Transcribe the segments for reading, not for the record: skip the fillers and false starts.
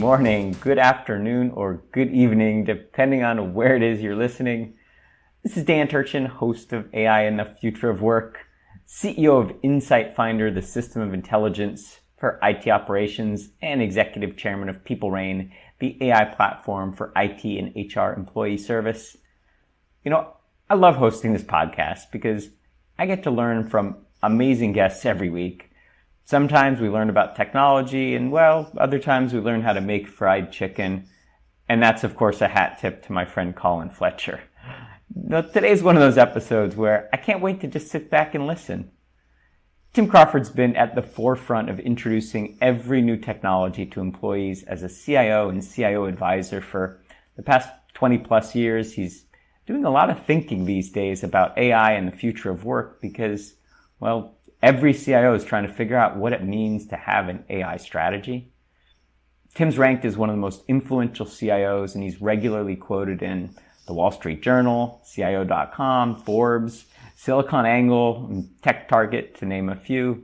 morning, good afternoon, or good evening, depending on where it is you're listening. This is Dan Turchin, host of AI and the Future of Work, CEO of Insight Finder, the system of intelligence for IT operations, and executive chairman of PeopleRain, the AI platform for IT and HR employee service. You know, I love hosting this podcast because I get to learn from amazing guests every week. Sometimes we learn about technology, and well, other times we learn how to make fried chicken. And that's, of course, a hat tip to my friend Colin Fletcher. Now, today's one of those episodes where I can't wait to just sit back and listen. Tim Crawford's been at the forefront of introducing every new technology to employees as a CIO and CIO advisor for the past 20 plus years. He's doing a lot of thinking these days about AI and the future of work because, well, every CIO is trying to figure out what it means to have an AI strategy. Tim's ranked as one of the most influential CIOs, and he's regularly quoted in the Wall Street Journal, CIO.com, Forbes, SiliconANGLE, and TechTarget, to name a few.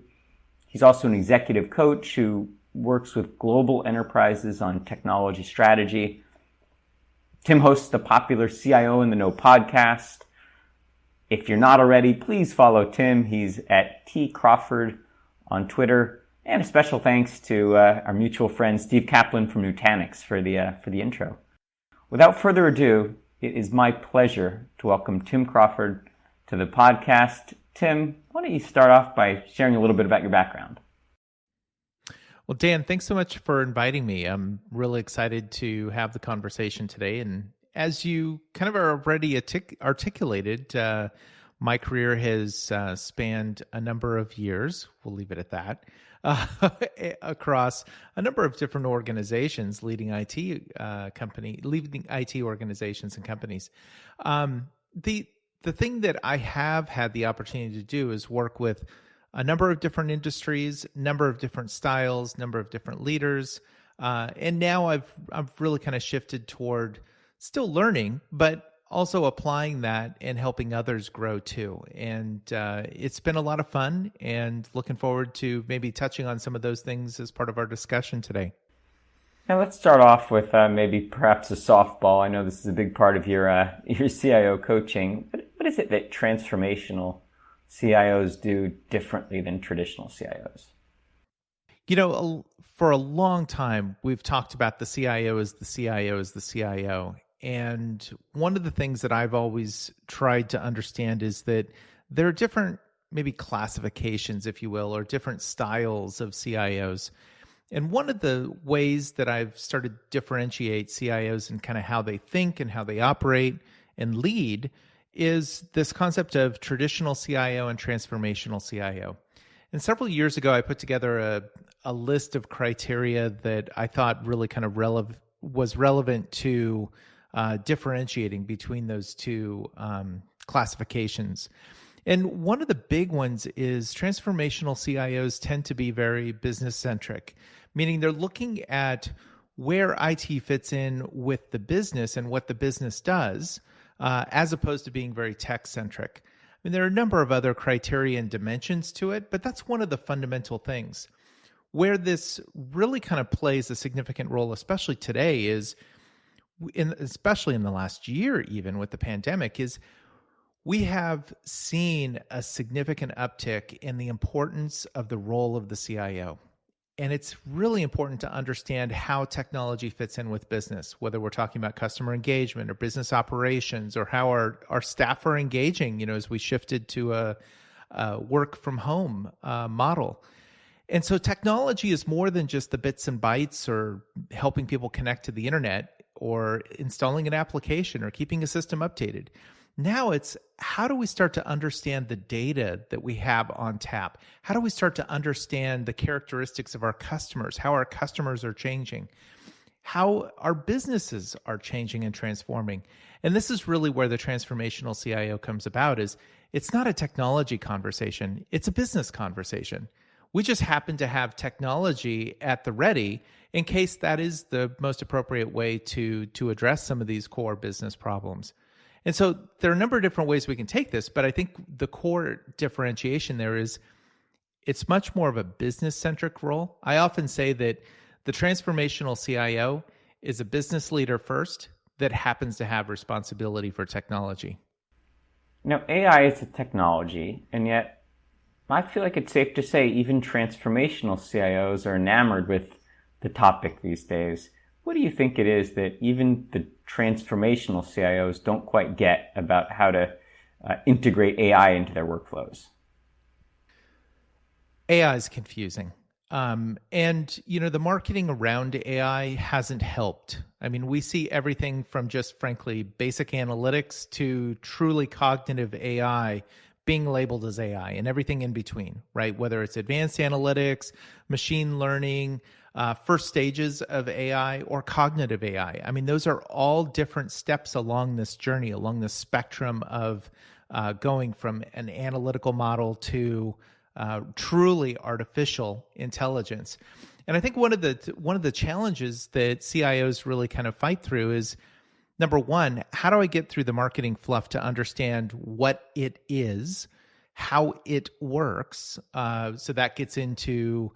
He's also an executive coach who works with global enterprises on technology strategy. Tim hosts the popular CIO in the Know podcast. If you're not already, please follow Tim. He's at T Crawford on Twitter. And a special thanks to our mutual friend Steve Kaplan from Nutanix for the intro. Without further ado, it is my pleasure to welcome Tim Crawford to the podcast. Tim, why don't you start off by sharing a little bit about your background? Well, Dan, thanks so much for inviting me. I'm really excited to have the conversation today. And as you kind of are already articulated, my career has spanned a number of years, we'll leave it at that, across a number of different organizations, leading IT organizations and companies. The thing that I have had the opportunity to do is work with a number of different industries, number of different styles, number of different leaders, and now I've really kind of shifted toward still learning, but also applying that and helping others grow too. And it's been a lot of fun, and looking forward to maybe touching on some of those things as part of our discussion today. Now let's start off with maybe perhaps a softball. I know this is a big part of your CIO coaching. What is it that transformational CIOs do differently than traditional CIOs? You know, for a long time, we've talked about the CIO as the CIO as the CIO. And one of the things that I've always tried to understand is that there are different maybe classifications, if you will, or different styles of CIOs. And one of the ways that I've started to differentiate CIOs and kind of how they think and how they operate and lead is this concept of traditional CIO and transformational CIO. And several years ago, I put together a list of criteria that I thought really kind of was relevant to differentiating between those two classifications. And one of the big ones is transformational CIOs tend to be very business-centric, meaning they're looking at where IT fits in with the business and what the business does, as opposed to being very tech-centric. I mean, there are a number of other criteria and dimensions to it, but that's one of the fundamental things. Where this really kind of plays a significant role, especially today, is especially in the last year, even with the pandemic, is we have seen a significant uptick in the importance of the role of the CIO. And it's really important to understand how technology fits in with business, whether we're talking about customer engagement or business operations, or how our staff are engaging, you know, as we shifted to a work from home model. And so technology is more than just the bits and bytes or helping people connect to the internet or installing an application or keeping a system updated. Now it's how do we start to understand the data that we have on tap? How do we start to understand the characteristics of our customers, how our customers are changing, how our businesses are changing and transforming? And this is really where the transformational CIO comes about. Is it's not a technology conversation, it's a business conversation. We just happen to have technology at the ready in case that is the most appropriate way to address some of these core business problems. And so there are a number of different ways we can take this, but I think the core differentiation there is it's much more of a business-centric role. I often say that The transformational CIO is a business leader first that happens to have responsibility for technology. Now, AI is a technology, and yet I feel like it's safe to say even transformational CIOs are enamored with the topic these days. What do you think it is that even the transformational CIOs don't quite get about how to integrate AI into their workflows? AI is confusing. The marketing around AI hasn't helped. I mean, we see everything from just frankly basic analytics to truly cognitive AI being labeled as AI and everything in between, right? Whether it's advanced analytics, machine learning, first stages of AI or cognitive AI. I mean, those are all different steps along this journey, along the spectrum of going from an analytical model to truly artificial intelligence. And I think one of the challenges that CIOs really kind of fight through is, number one, how do I get through the marketing fluff to understand what it is, how it works? So that gets into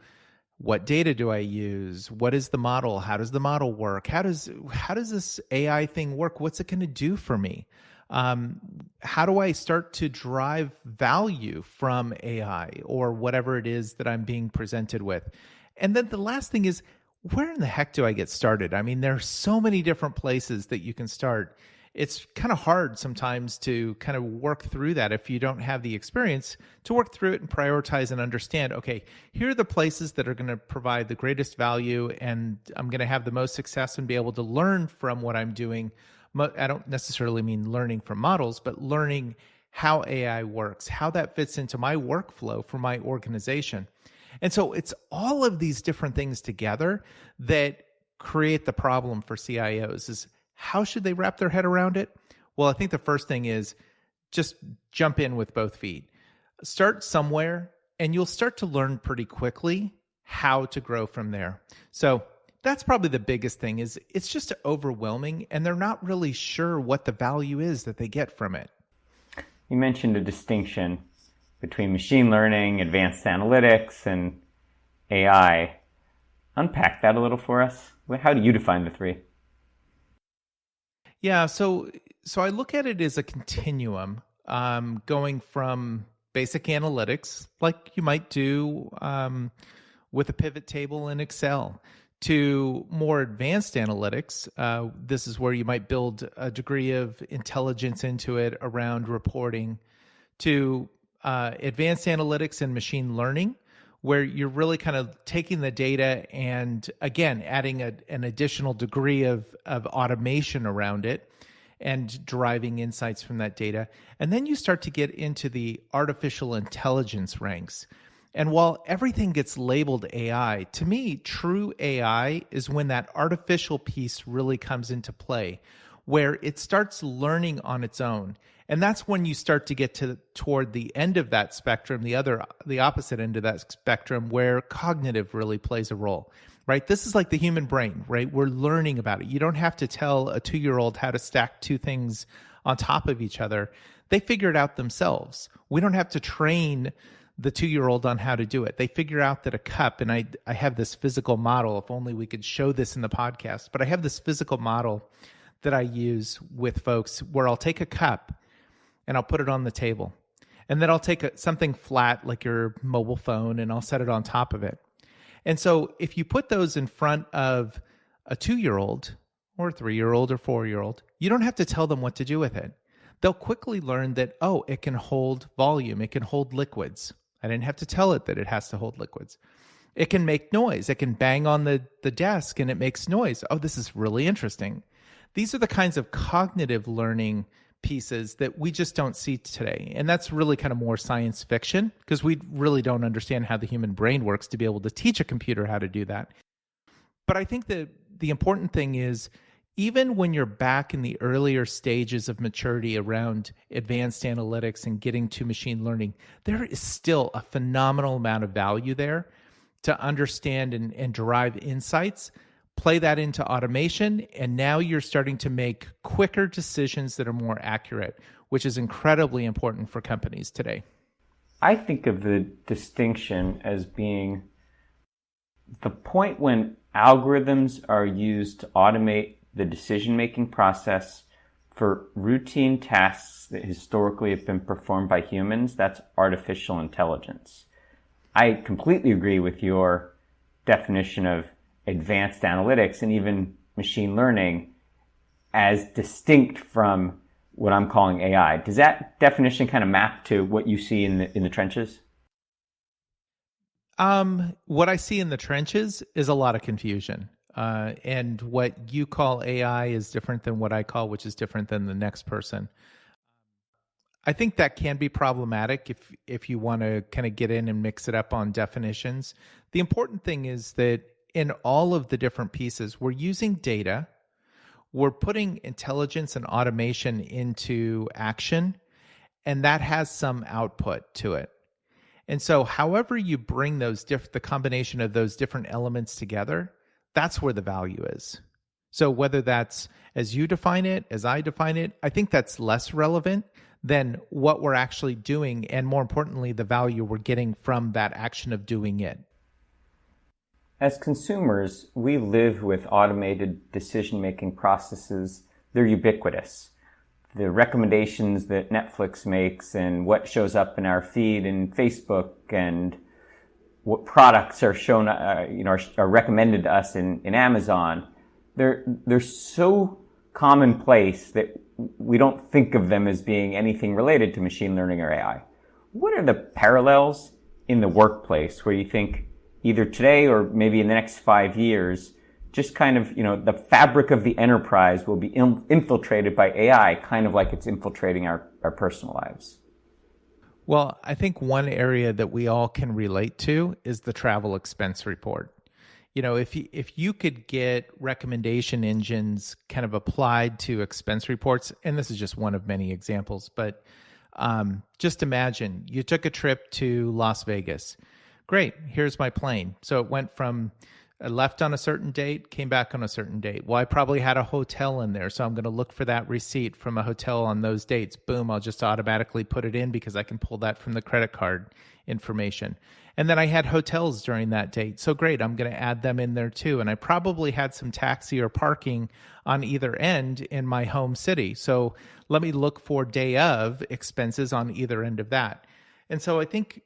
what data do I use? What is the model? How does the model work? How does this AI thing work? What's it going to do for me? How do I start to drive value from AI or whatever it is that I'm being presented with? And then the last thing is, where in the heck do I get started? I mean, there are so many different places that you can start. It's kind of hard sometimes to kind of work through that if you don't have the experience to work through it and prioritize and understand, okay, here are the places that are going to provide the greatest value and I'm going to have the most success and be able to learn from what I'm doing. I don't necessarily mean learning from models, but learning how AI works, how that fits into my workflow for my organization. And so it's all of these different things together that create the problem for CIOs is how should they wrap their head around it? Well, I think the first thing is just jump in with both feet. Start somewhere and you'll start to learn pretty quickly how to grow from there. So that's probably the biggest thing is it's just overwhelming and they're not really sure what the value is that they get from it. You mentioned a distinction between machine learning, advanced analytics, and AI. Unpack that a little for us. How do you define the three? Yeah, so I look at it as a continuum, going from basic analytics, like you might do with a pivot table in Excel, to more advanced analytics. This is where you might build a degree of intelligence into it around reporting, to advanced analytics and machine learning, where you're really kind of taking the data and, again, adding an additional degree of automation around it and deriving insights from that data. And then you start to get into the artificial intelligence ranks. And while everything gets labeled AI, to me, true AI is when that artificial piece really comes into play, where it starts learning on its own. And that's when you start to get toward the end of that spectrum, the opposite end of that spectrum, where cognitive really plays a role, right? This is like the human brain, right? We're learning about it. You don't have to tell a 2-year-old how to stack two things on top of each other. They figure it out themselves. We don't have to train the 2-year-old on how to do it. They figure out that a cup, and I have this physical model, if only we could show this in the podcast, but I have this physical model that I use with folks where I'll take a cup and I'll put it on the table. And then I'll take something flat like your mobile phone and I'll set it on top of it. And so if you put those in front of a 2-year-old or a 3-year-old or 4-year-old, you don't have to tell them what to do with it. They'll quickly learn that, oh, it can hold volume. It can hold liquids. I didn't have to tell it that it has to hold liquids. It can make noise. It can bang on the desk and it makes noise. Oh, this is really interesting. These are the kinds of cognitive learning pieces that we just don't see today. And that's really kind of more science fiction because we really don't understand how the human brain works to be able to teach a computer how to do that. But I think that the important thing is, even when you're back in the earlier stages of maturity around advanced analytics and getting to machine learning, there is still a phenomenal amount of value there to understand and derive insights, play that into automation, and now you're starting to make quicker decisions that are more accurate, which is incredibly important for companies today. I think of the distinction as being the point when algorithms are used to automate the decision-making process for routine tasks that historically have been performed by humans. That's artificial intelligence. I completely agree with your definition of advanced analytics and even machine learning as distinct from what I'm calling AI. Does that definition kind of map to what you see in the trenches? What I see in the trenches is a lot of confusion. And what you call AI is different than what I call, which is different than the next person. I think that can be problematic if you want to kind of get in and mix it up on definitions. The important thing is that in all of the different pieces, we're using data, we're putting intelligence and automation into action, and that has some output to it. And so however you bring the combination of those different elements together, that's where the value is. So whether that's as you define it, as I define it, I think that's less relevant than what we're actually doing, and more importantly, the value we're getting from that action of doing it. As consumers, we live with automated decision-making processes. They're ubiquitous. The recommendations that Netflix makes and what shows up in our feed in Facebook and what products are shown, are recommended to us in Amazon, they're so commonplace that we don't think of them as being anything related to machine learning or AI. What are the parallels in the workplace where you think either today or maybe in the next 5 years, just kind of, the fabric of the enterprise will be infiltrated by AI, kind of like it's infiltrating our personal lives? Well, I think one area that we all can relate to is the travel expense report. If you could get recommendation engines kind of applied to expense reports, and this is just one of many examples, but just imagine you took a trip to Las Vegas. Great, here's my plane. So it went from left on a certain date, came back on a certain date. Well, I probably had a hotel in there, so I'm going to look for that receipt from a hotel on those dates. Boom, I'll just automatically put it in because I can pull that from the credit card information. And then I had hotels during that date. So great, I'm going to add them in there too. And I probably had some taxi or parking on either end in my home city. So let me look for day of expenses on either end of that. And so I think,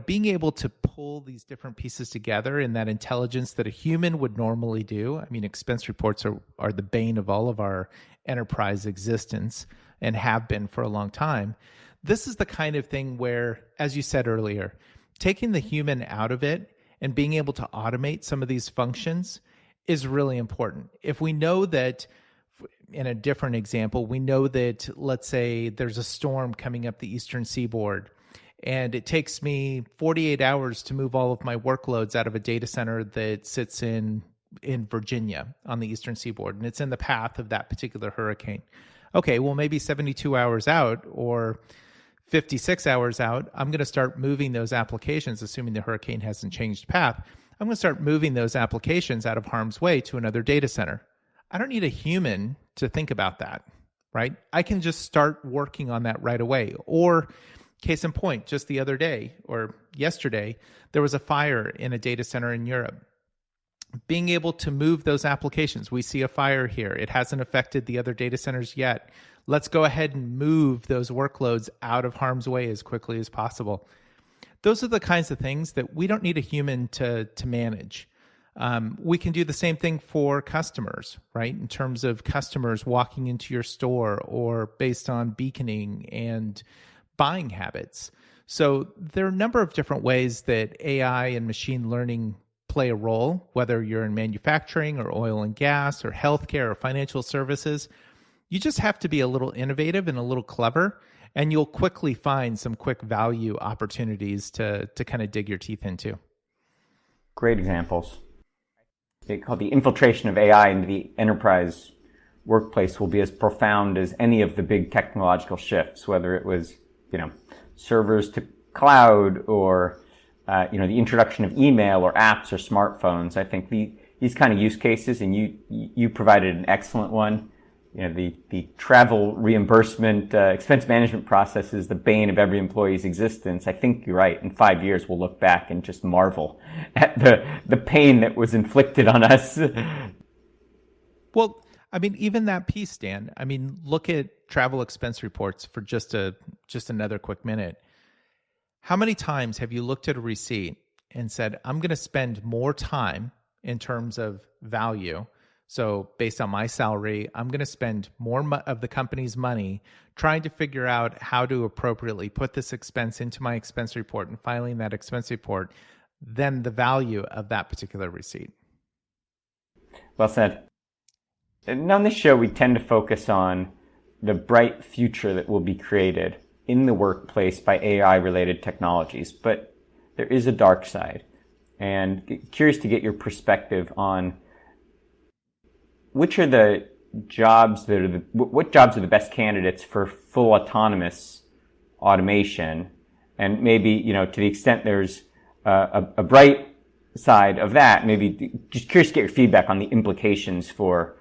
being able to pull these different pieces together in that intelligence that a human would normally do. I mean, expense reports are the bane of all of our enterprise existence and have been for a long time. This is the kind of thing where, as you said earlier, taking the human out of it and being able to automate some of these functions is really important. If we know that, in a different example, we know that, let's say there's a storm coming up the eastern seaboard, and it takes me 48 hours to move all of my workloads out of a data center that sits in Virginia on the eastern seaboard, and it's in the path of that particular hurricane. Okay, well, maybe 72 hours out or 56 hours out, I'm going to start moving those applications, assuming the hurricane hasn't changed path. I'm going to start moving those applications out of harm's way to another data center. I don't need a human to think about that, right? I can just start working on that right away. Or case in point, just the other day or yesterday, there was a fire in a data center in Europe. Being able to move those applications, we see a fire here. It hasn't affected the other data centers yet. Let's go ahead and move those workloads out of harm's way as quickly as possible. Those are the kinds of things that we don't need a human to manage. We can do the same thing for customers, right? In terms of customers walking into your store or based on beaconing and buying habits. So there are a number of different ways that AI and machine learning play a role, whether you're in manufacturing or oil and gas or healthcare or financial services. You just have to be a little innovative and a little clever, and you'll quickly find some quick value opportunities to kind of dig your teeth into. Great examples. They call the infiltration of AI into the enterprise workplace will be as profound as any of the big technological shifts, whether it was, servers to cloud or, the introduction of email or apps or smartphones. I think these kind of use cases, and you provided an excellent one, the travel reimbursement, expense management process is the bane of every employee's existence. I think you're right. In 5 years, we'll look back and just marvel at the pain that was inflicted on us. Well, I mean, even that piece, Dan, I mean, look at travel expense reports for just another quick minute. How many times have you looked at a receipt and said, I'm going to spend more time in terms of value? So based on my salary, I'm going to spend more of the company's money trying to figure out how to appropriately put this expense into my expense report and filing that expense report than the value of that particular receipt. Well said. And on this show, we tend to focus on the bright future that will be created in the workplace by AI-related technologies, but there is a dark side. And curious to get your perspective on which are the jobs that are what jobs are the best candidates for full autonomous automation, and maybe to the extent there's a bright side of that, maybe just curious to get your feedback on the implications for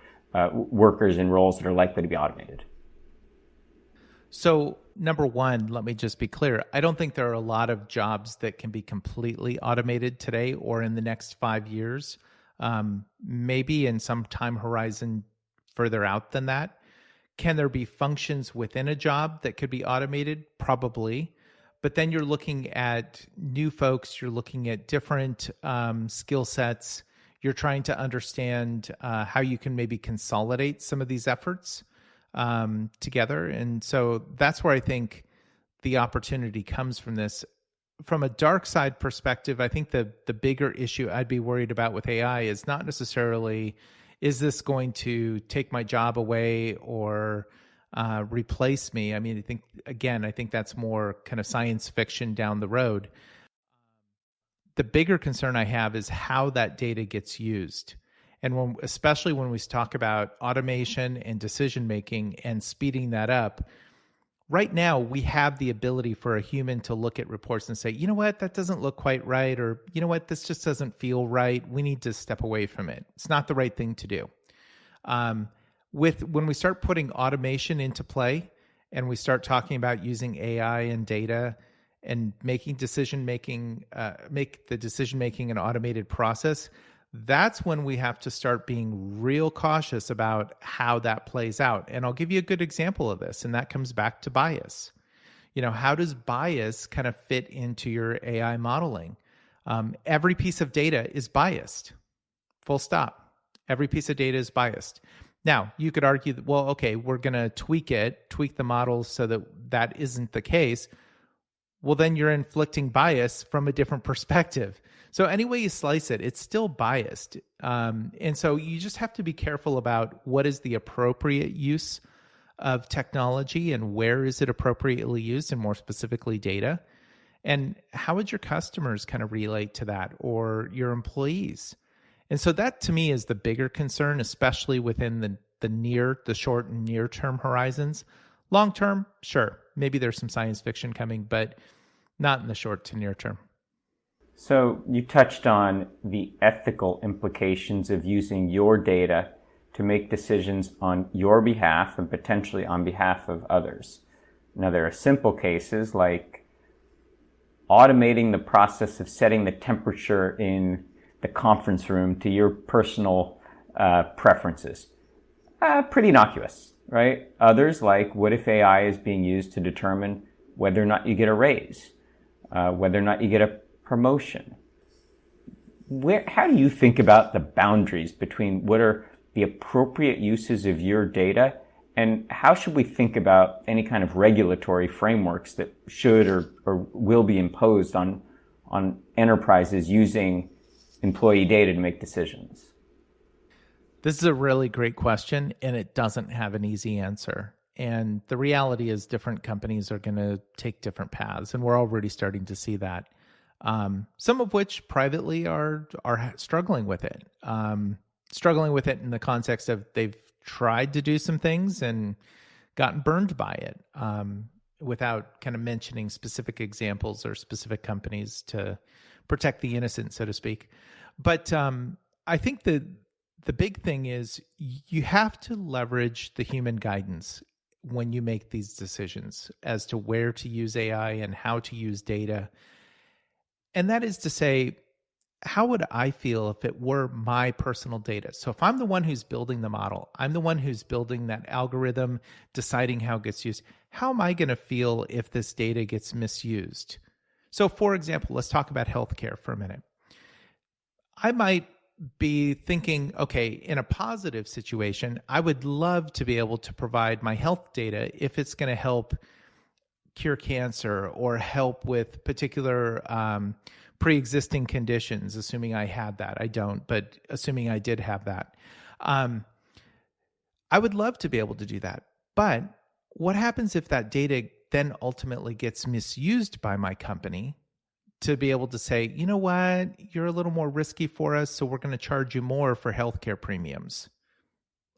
workers in roles that are likely to be automated. So, number one, let me just be clear. I don't think there are a lot of jobs that can be completely automated today or in the next 5 years. Maybe in some time horizon further out than that. Can there be functions within a job that could be automated? Probably. But then you're looking at new folks, you're looking at different skill sets. You're trying to understand how you can maybe consolidate some of these efforts together. And so that's where I think the opportunity comes from this. From a dark side perspective, I think the bigger issue I'd be worried about with AI is not necessarily, is this going to take my job away or replace me? I mean, I think that's more kind of science fiction down the road. The bigger concern I have is how that data gets used. And especially when we talk about automation and decision-making and speeding that up, right now we have the ability for a human to look at reports and say, you know what, that doesn't look quite right, or you know what, this just doesn't feel right. We need to step away from it. It's not the right thing to do. When we start putting automation into play and we start talking about using AI and data and make the decision-making an automated process, that's when we have to start being real cautious about how that plays out. And I'll give you a good example of this, and that comes back to bias. How does bias kind of fit into your AI modeling? Every piece of data is biased, full stop. Every piece of data is biased. Now, you could argue that, well, okay, we're going to tweak the models so that isn't the case. Well, then you're inflicting bias from a different perspective. So any way you slice it, it's still biased. And so you just have to be careful about what is the appropriate use of technology and where is it appropriately used, and more specifically data. And how would your customers kind of relate to that, or your employees? And so that to me is the bigger concern, especially within the short and near term horizons. Long term, sure, maybe there's some science fiction coming, but not in the short to near term. So you touched on the ethical implications of using your data to make decisions on your behalf and potentially on behalf of others. Now, there are simple cases like automating the process of setting the temperature in the conference room to your personal preferences. Pretty innocuous, right? Others, like what if AI is being used to determine whether or not you get a raise, whether or not you get a promotion? How do you think about the boundaries between what are the appropriate uses of your data, and how should we think about any kind of regulatory frameworks that should or will be imposed on enterprises using employee data to make decisions? This is a really great question, and it doesn't have an easy answer. And the reality is different companies are going to take different paths, and we're already starting to see that. Some of which privately are struggling with it. Struggling with it in the context of they've tried to do some things and gotten burned by it, without kind of mentioning specific examples or specific companies to protect the innocent, so to speak. But I think that The big thing is you have to leverage the human guidance when you make these decisions as to where to use AI and how to use data. And that is to say, how would I feel if it were my personal data? So if I'm the one who's building the model, I'm the one who's building that algorithm, deciding how it gets used. How am I going to feel if this data gets misused? So for example, let's talk about healthcare for a minute. I might be thinking, okay, in a positive situation, I would love to be able to provide my health data if it's going to help cure cancer or help with particular pre-existing conditions, assuming I had that. I don't, but assuming I did have that. I would love to be able to do that. But what happens if that data then ultimately gets misused by my company to be able to say, you know what, you're a little more risky for us, so we're going to charge you more for healthcare premiums.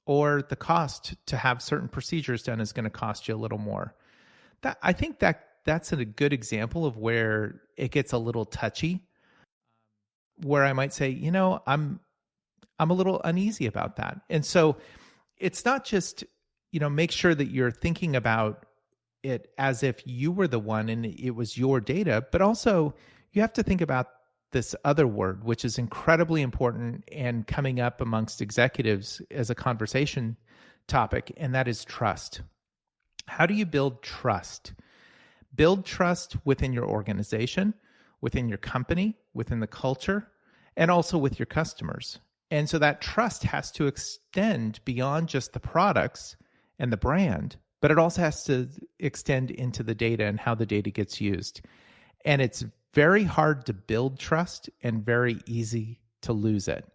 Or the cost to have certain procedures done is going to cost you a little more. I think that's a good example of where it gets a little touchy, where I might say, you know, I'm a little uneasy about that. And so it's not just, you know, make sure that you're thinking about it as if you were the one and it was your data, but also you have to think about this other word, which is incredibly important and coming up amongst executives as a conversation topic, and that is trust. How do you build trust? Build trust within your organization, within your company, within the culture, and also with your customers. And so that trust has to extend beyond just the products and the brand, but it also has to extend into the data and how the data gets used. And it's very hard to build trust and very easy to lose it.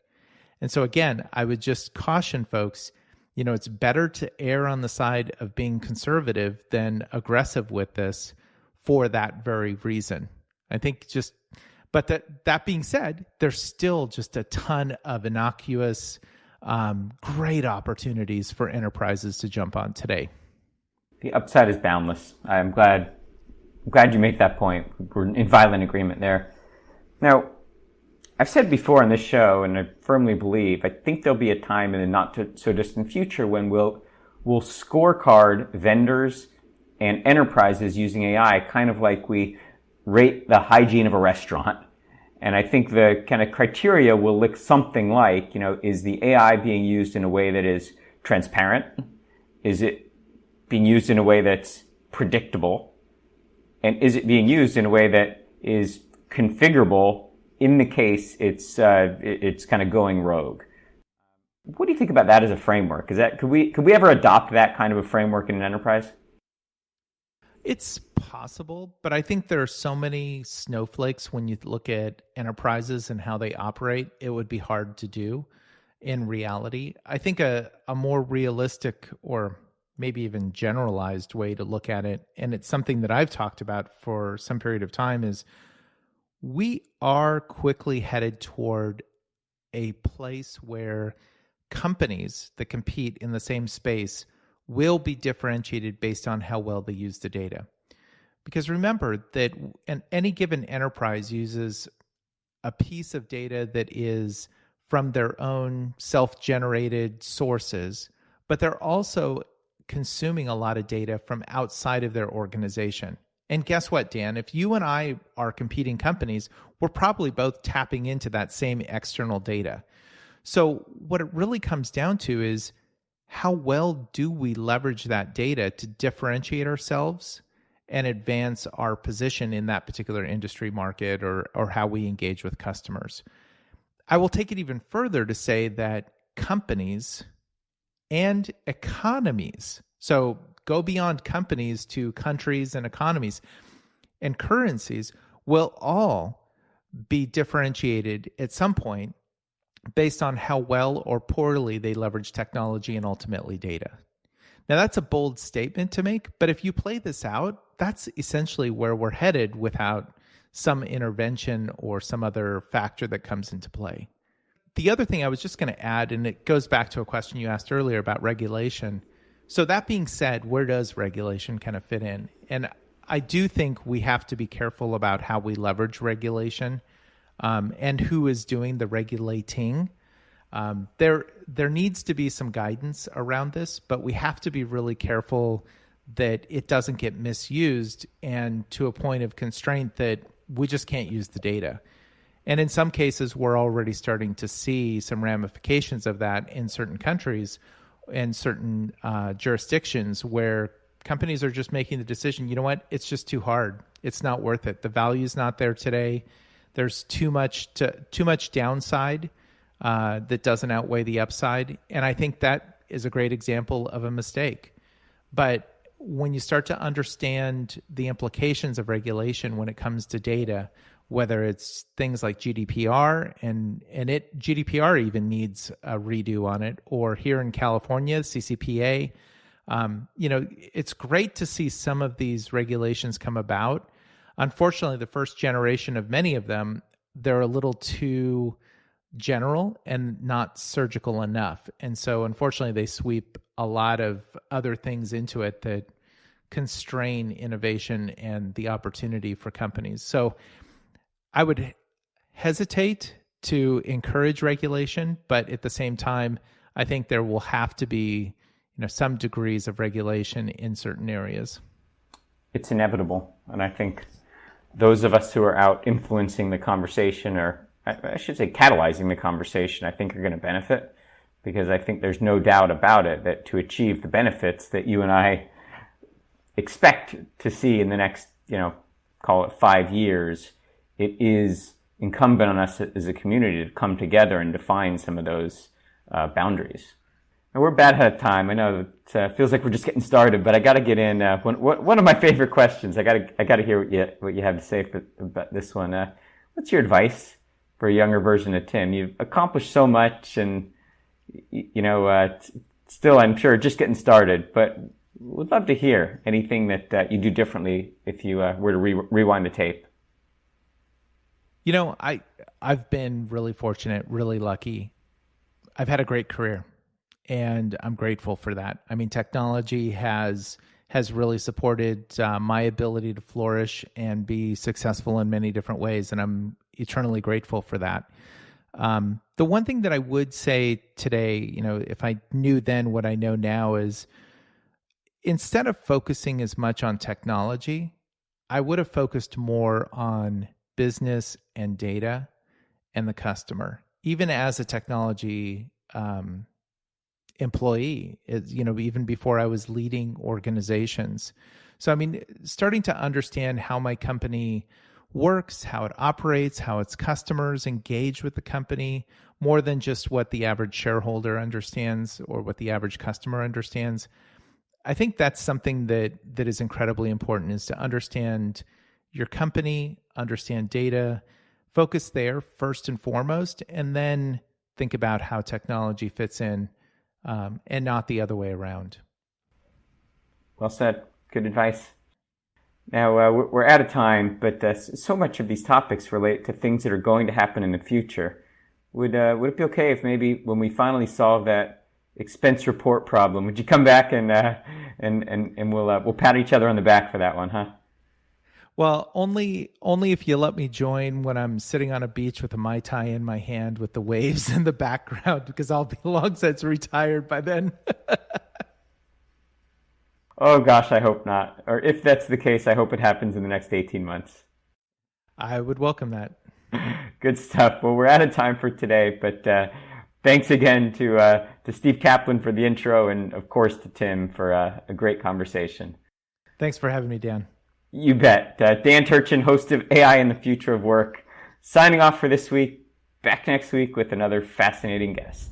And so again, I would just caution folks, you know, it's better to err on the side of being conservative than aggressive with this for that very reason. I think just, but that being said, there's still just a ton of innocuous, great opportunities for enterprises to jump on today. The upside is boundless. I'm glad you make that point. We're in violent agreement there. Now, I've said before on this show, and I firmly believe, I think there'll be a time in the not so distant future when we'll scorecard vendors and enterprises using AI, kind of like we rate the hygiene of a restaurant. And I think the kind of criteria will look something like, you know, is the AI being used in a way that is transparent? Is it being used in a way that's predictable? And is it being used in a way that is configurable in the case it's kind of going rogue? What do you think about that as a framework? Could we ever adopt that kind of a framework in an enterprise? It's possible, but I think there are so many snowflakes when you look at enterprises and how they operate, it would be hard to do in reality. I think a more realistic or maybe even generalized way to look at it, and it's something that I've talked about for some period of time, is we are quickly headed toward a place where companies that compete in the same space will be differentiated based on how well they use the data. Because remember that any given enterprise uses a piece of data that is from their own self-generated sources, but they're also consuming a lot of data from outside of their organization. And guess what, Dan? If you and I are competing companies, we're probably both tapping into that same external data. So what it really comes down to is how well do we leverage that data to differentiate ourselves and advance our position in that particular industry market or how we engage with customers. I will take it even further to say that companies and economies, so go beyond companies to countries and economies and currencies, will all be differentiated at some point based on how well or poorly they leverage technology and ultimately data. Now, that's a bold statement to make, but if you play this out, that's essentially where we're headed without some intervention or some other factor that comes into play. The other thing I was just going to add, and it goes back to a question you asked earlier about regulation. So that being said, where does regulation kind of fit in? And I do think we have to be careful about how we leverage regulation and who is doing the regulating. There needs to be some guidance around this, but we have to be really careful that it doesn't get misused and to a point of constraint that we just can't use the data. And in some cases, we're already starting to see some ramifications of that in certain countries and certain jurisdictions where companies are just making the decision, you know what, it's just too hard. It's not worth it. The value's not there today. There's too much downside that doesn't outweigh the upside. And I think that is a great example of a mistake. But when you start to understand the implications of regulation when it comes to data, whether it's things like GDPR and GDPR even needs a redo on it, or here in California, CCPA, it's great to see some of these regulations come about. Unfortunately, the first generation of many of them, they're a little too general and not surgical enough. And so unfortunately, they sweep a lot of other things into it that constrain innovation and the opportunity for companies. So I would hesitate to encourage regulation, but at the same time, I think there will have to be, some degrees of regulation in certain areas. It's inevitable. And I think those of us who are out influencing the conversation, or I should say catalyzing the conversation, I think are going to benefit, because I think there's no doubt about it that to achieve the benefits that you and I expect to see in the next, call it 5 years, it is incumbent on us as a community to come together and define some of those boundaries. And we're bad ahead of time. I know it feels like we're just getting started, but I got to get in one of my favorite questions. I got to hear what you have to say about this one. What's your advice for a younger version of Tim? You've accomplished so much, and still, I'm sure, just getting started. But would love to hear anything that you do differently if you were to rewind the tape. I've been really fortunate, really lucky. I've had a great career, and I'm grateful for that. I mean, technology has really supported my ability to flourish and be successful in many different ways, and I'm eternally grateful for that. The one thing that I would say today, if I knew then what I know now, is instead of focusing as much on technology, I would have focused more on business and data and the customer. Even as a technology employee, even before I was leading organizations. So, starting to understand how my company works, how it operates, how its customers engage with the company, more than just what the average shareholder understands or what the average customer understands. I think that's something that is incredibly important, is to understand your company, understand data, focus there first and foremost, and then think about how technology fits in, and not the other way around. Well said. Good advice. Now, we're out of time, but so much of these topics relate to things that are going to happen in the future. Would it be okay if maybe when we finally solve that expense report problem, would you come back and we'll pat each other on the back for that one, huh? Well, only if you let me join when I'm sitting on a beach with a Mai Tai in my hand with the waves in the background, because I'll be long since retired by then. Oh gosh, I hope not. Or if that's the case, I hope it happens in the next 18 months. I would welcome that. Good stuff. Well, we're out of time for today, but thanks again to Steve Kaplan for the intro, and of course to Tim for a great conversation. Thanks for having me, Dan. You bet. Dan Turchin, host of AI and the Future of Work, signing off for this week. Back next week with another fascinating guest.